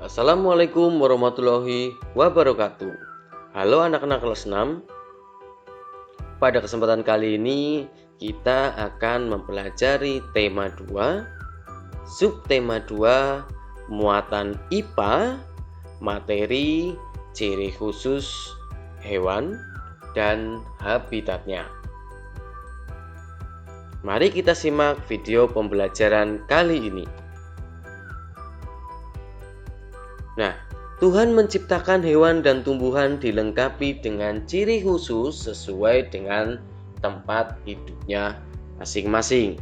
Assalamualaikum warahmatullahi wabarakatuh. Halo anak-anak kelas 6. Pada kesempatan kali ini kita akan mempelajari tema 2, subtema 2, muatan IPA, materi, ciri khusus hewan dan habitatnya. Mari kita simak video pembelajaran kali ini. Nah, Tuhan menciptakan hewan dan tumbuhan dilengkapi dengan ciri khusus sesuai dengan tempat hidupnya masing-masing.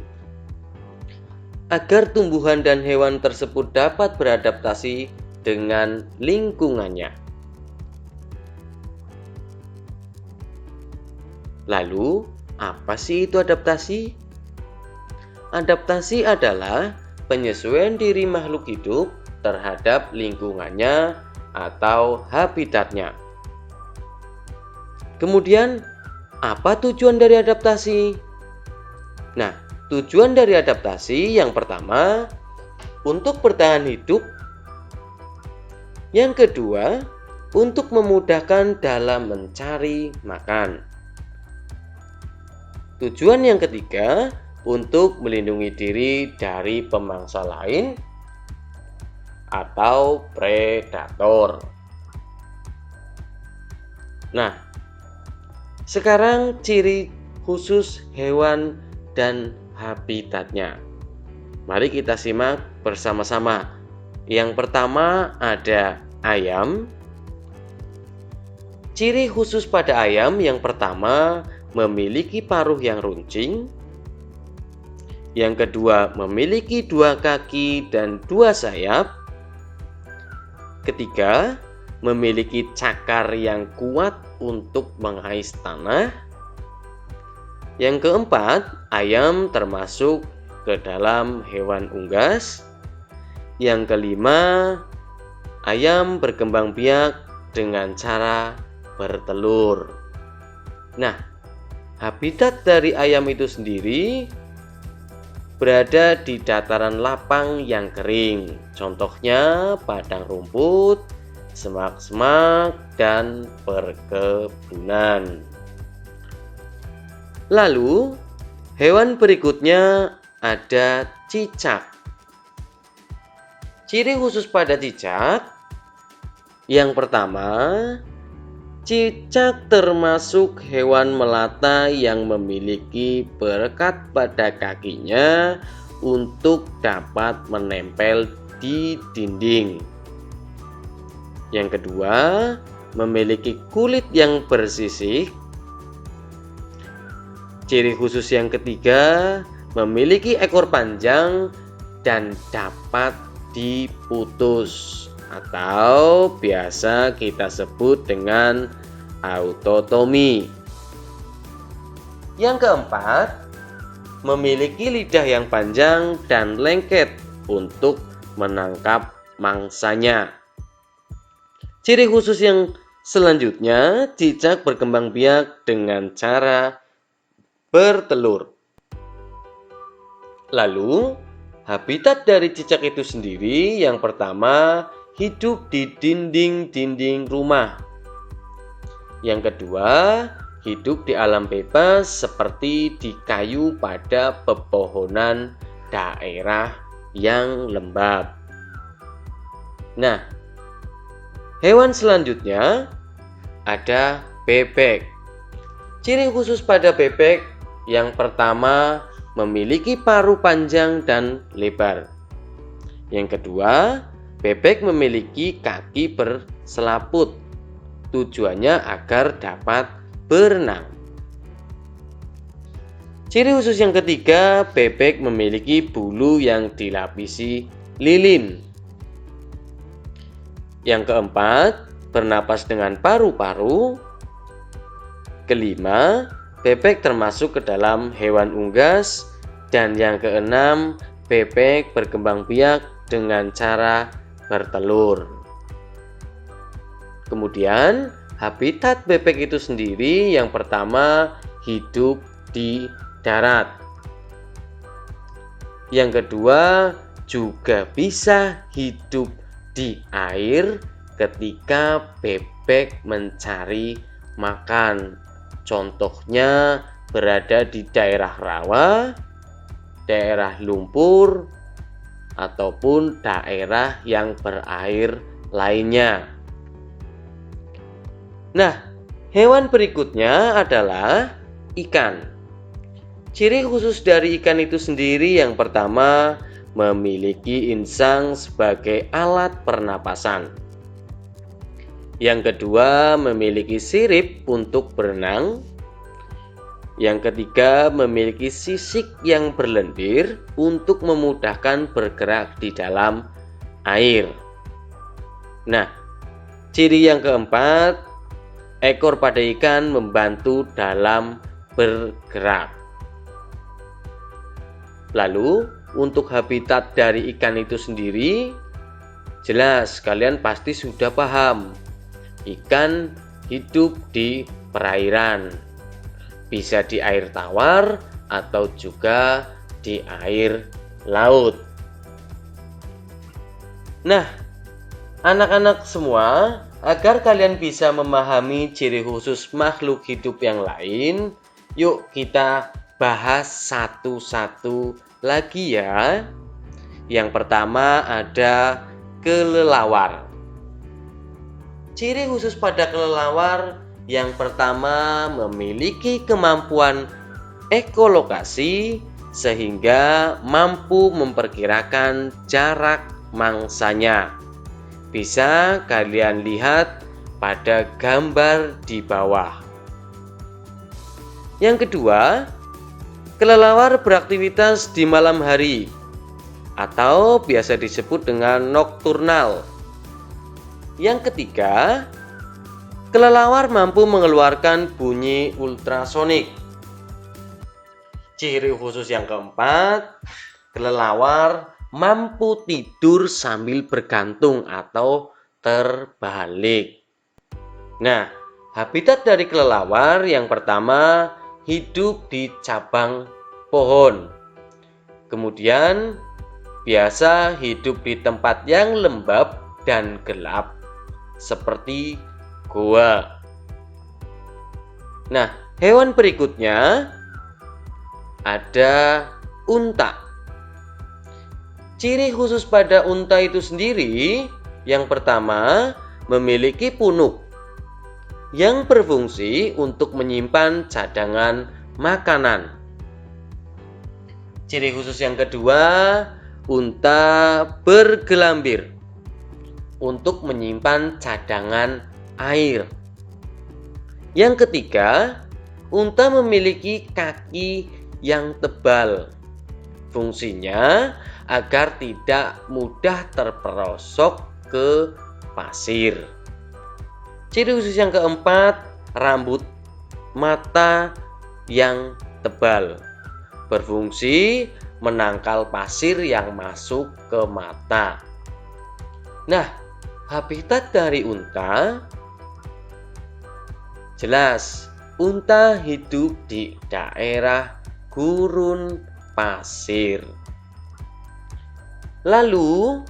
Agar tumbuhan dan hewan tersebut dapat beradaptasi dengan lingkungannya. Lalu, apa sih itu adaptasi? Adaptasi adalah penyesuaian diri makhluk hidup terhadap lingkungannya atau habitatnya. Kemudian, apa tujuan dari adaptasi? Nah, tujuan dari adaptasi yang pertama, untuk bertahan hidup. Yang kedua, untuk memudahkan dalam mencari makan. Tujuan yang ketiga, untuk melindungi diri dari pemangsa lain atau predator. Nah, sekarang ciri khusus hewan dan habitatnya. Mari kita simak bersama-sama. Yang pertama ada ayam. Ciri khusus pada ayam yang pertama memiliki paruh yang runcing. Yang kedua memiliki 2 kaki dan 2 sayap. Ketiga, memiliki cakar yang kuat untuk mengais tanah. Yang keempat, ayam termasuk ke dalam hewan unggas. Yang kelima, ayam berkembang biak dengan cara bertelur. Nah, habitat dari ayam itu sendiri berada di dataran lapang yang kering. Contohnya padang rumput, semak-semak, dan perkebunan. Lalu, hewan berikutnya ada cicak. Ciri khusus pada cicak yang pertama, cicak termasuk hewan melata yang memiliki perekat pada kakinya untuk dapat menempel di dinding. Yang kedua, memiliki kulit yang bersisik. Ciri khusus yang ketiga, memiliki ekor panjang dan dapat diputus atau biasa kita sebut dengan autotomi. Yang keempat, memiliki lidah yang panjang dan lengket untuk menangkap mangsanya. Ciri khusus yang selanjutnya, cicak berkembang biak dengan cara bertelur. Lalu, habitat dari cicak itu sendiri yang pertama, hidup di dinding-dinding rumah. Yang kedua, hidup di alam bebas seperti di kayu pada pepohonan daerah yang lembab. Nah, hewan selanjutnya ada bebek. Ciri khusus pada bebek yang pertama, memiliki paruh panjang dan lebar. Yang kedua, bebek memiliki kaki berselaput. Tujuannya agar dapat berenang. Ciri khusus yang ketiga, bebek memiliki bulu yang dilapisi lilin. Yang keempat, bernapas dengan paru-paru. Kelima, bebek termasuk ke dalam hewan unggas. Dan yang keenam, bebek berkembang biak dengan cara bertelur. Kemudian, habitat bebek itu sendiri yang pertama hidup di darat. Yang kedua, juga bisa hidup di air ketika bebek mencari makan. Contohnya berada di daerah rawa, daerah lumpur, ataupun daerah yang berair lainnya. Nah, hewan berikutnya adalah ikan. Ciri khusus dari ikan itu sendiri yang pertama memiliki insang sebagai alat pernapasan. Yang kedua memiliki sirip untuk berenang. Yang ketiga memiliki sisik yang berlendir untuk memudahkan bergerak di dalam air. Nah, ciri yang keempat, ekor pada ikan membantu dalam bergerak. Lalu, untuk habitat dari ikan itu sendiri, jelas kalian pasti sudah paham. Ikan hidup di perairan, bisa di air tawar atau juga di air laut. Nah, anak-anak semua, agar kalian bisa memahami ciri khusus makhluk hidup yang lain, yuk kita bahas satu-satu lagi ya. Yang pertama ada kelelawar. Ciri khusus pada kelelawar yang pertama memiliki kemampuan ekolokasi sehingga mampu memperkirakan jarak mangsanya. Bisa kalian lihat pada gambar di bawah. Yang kedua, kelelawar beraktivitas di malam hari atau biasa disebut dengan nokturnal. Yang ketiga, kelelawar mampu mengeluarkan bunyi ultrasonik. Ciri khusus yang keempat, kelelawar mampu tidur sambil bergantung atau terbalik. Nah, habitat dari kelelawar yang pertama hidup di cabang pohon. Kemudian biasa hidup di tempat yang lembab dan gelap seperti goa. Nah, hewan berikutnya ada unta. Ciri khusus pada unta itu sendiri, yang pertama memiliki punuk yang berfungsi untuk menyimpan cadangan makanan. Ciri khusus yang kedua, unta bergelambir untuk menyimpan cadangan air. Yang ketiga, unta memiliki kaki yang tebal. Fungsinya agar tidak mudah terperosok ke pasir. Ciri khusus yang keempat, rambut mata yang tebal. Berfungsi menangkal pasir yang masuk ke mata. Nah, habitat dari unta, jelas unta hidup di daerah gurun pasir. Lalu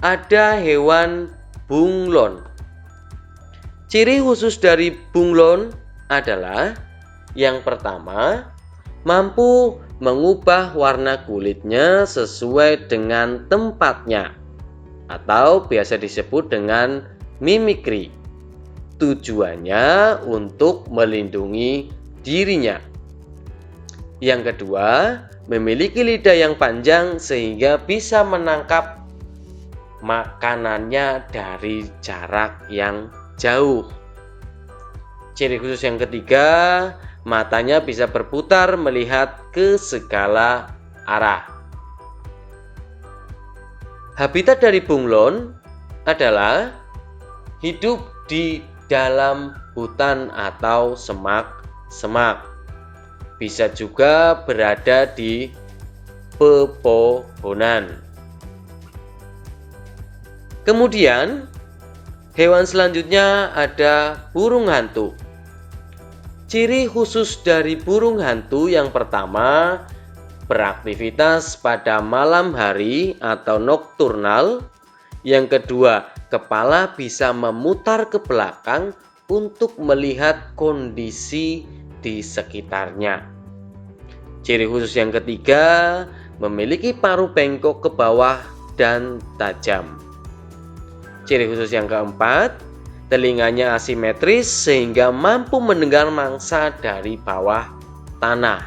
ada hewan bunglon. Ciri khusus dari bunglon adalah yang pertama, mampu mengubah warna kulitnya sesuai dengan tempatnya atau biasa disebut dengan mimikri. Tujuannya untuk melindungi dirinya. Yang kedua, memiliki lidah yang panjang sehingga bisa menangkap makanannya dari jarak yang jauh. Ciri khusus yang ketiga, matanya bisa berputar melihat ke segala arah. Habitat dari bunglon adalah hidup di dalam hutan atau semak-semak. Bisa juga berada di pepohonan. Kemudian, hewan selanjutnya ada burung hantu. Ciri khusus dari burung hantu yang pertama, beraktivitas pada malam hari atau nokturnal Yang kedua, kepala bisa memutar ke belakang untuk melihat kondisi di sekitarnya. Ciri khusus yang ketiga, memiliki paruh bengkok ke bawah dan tajam. Ciri khusus yang keempat, telinganya asimetris sehingga mampu mendengar mangsa dari bawah tanah.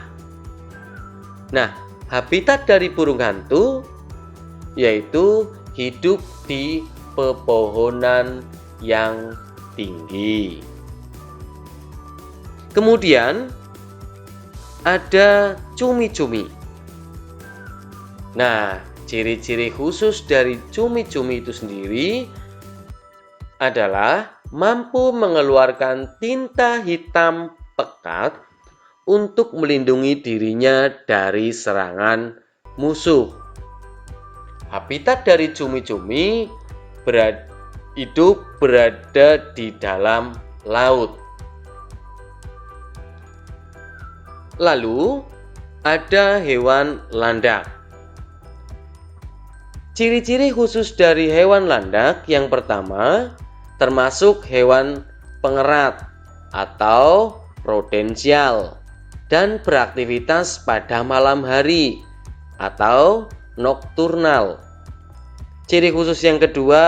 Nah, habitat dari burung hantu yaitu hidup di pepohonan yang tinggi. Kemudian ada cumi-cumi. Nah, ciri-ciri khusus dari cumi-cumi itu sendiri adalah mampu mengeluarkan tinta hitam pekat untuk melindungi dirinya dari serangan musuh. Habitat dari cumi-cumi hidup berada di dalam laut. Lalu ada hewan landak. Ciri-ciri khusus dari hewan landak yang pertama termasuk hewan pengerat atau rodensial dan beraktivitas pada malam hari atau nokturnal. Ciri khusus yang kedua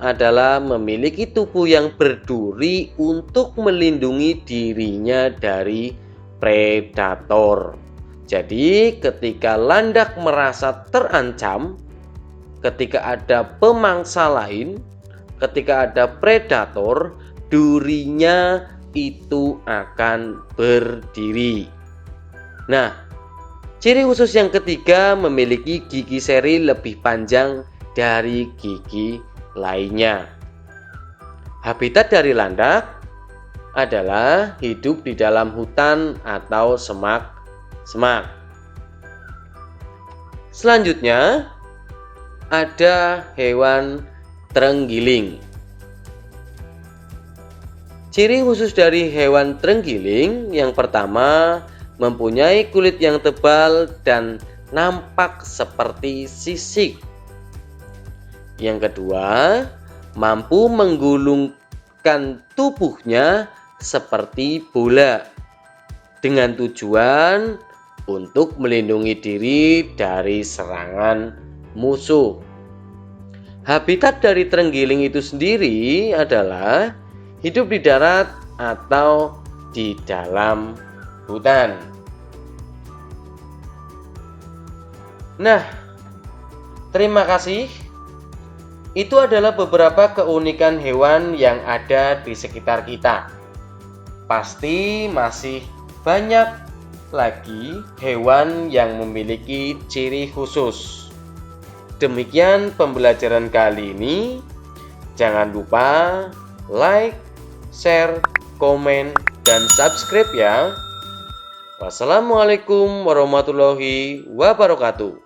adalah memiliki tubuh yang berduri untuk melindungi dirinya dari predator. Jadi ketika landak merasa terancam, ketika ada pemangsa lain, ketika ada predator, durinya itu akan berdiri. Nah, ciri khusus yang ketiga memiliki gigi seri lebih panjang dari gigi lainnya. Habitat dari landak adalah hidup di dalam hutan atau semak-semak. Selanjutnya ada hewan terenggiling. Ciri khusus dari hewan terenggiling yang pertama mempunyai kulit yang tebal dan nampak seperti sisik. Yang kedua, mampu menggulungkan tubuhnya seperti bola dengan tujuan untuk melindungi diri dari serangan musuh. Habitat dari terenggiling itu sendiri adalah hidup di darat atau di dalam hutan. Nah, terima kasih. Itu adalah beberapa keunikan hewan yang ada di sekitar kita. Pasti masih banyak lagi hewan yang memiliki ciri khusus. Demikian pembelajaran kali ini. Jangan lupa like, share, komen, dan subscribe ya. Wassalamualaikum warahmatullahi wabarakatuh.